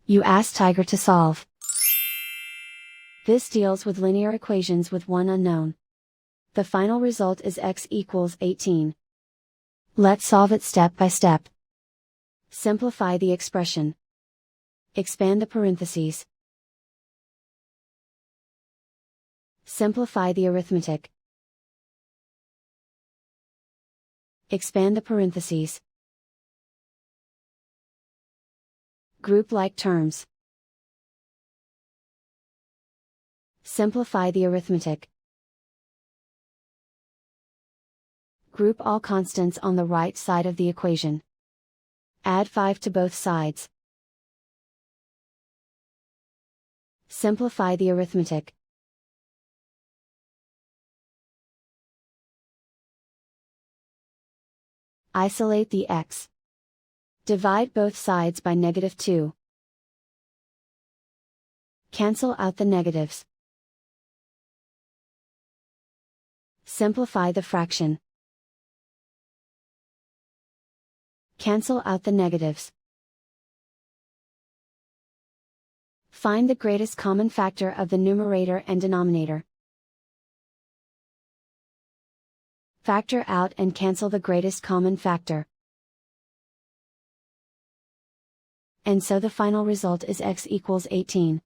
You ask Tiger to solve. This deals with linear equations with one unknown. The final result is x equals 18. Let's solve it step by step. Simplify the expression. Expand the parentheses. Simplify the arithmetic. Expand the parentheses. Group like terms. Simplify the arithmetic. Group all constants on the right side of the equation. Add 5 to both sides. Simplify the arithmetic. Isolate the x. Divide both sides by -2. Cancel out the negatives. Simplify the fraction. Cancel out the negatives. Find the greatest common factor of the numerator and denominator. Factor out and cancel the greatest common factor. And so the final result is x equals 18.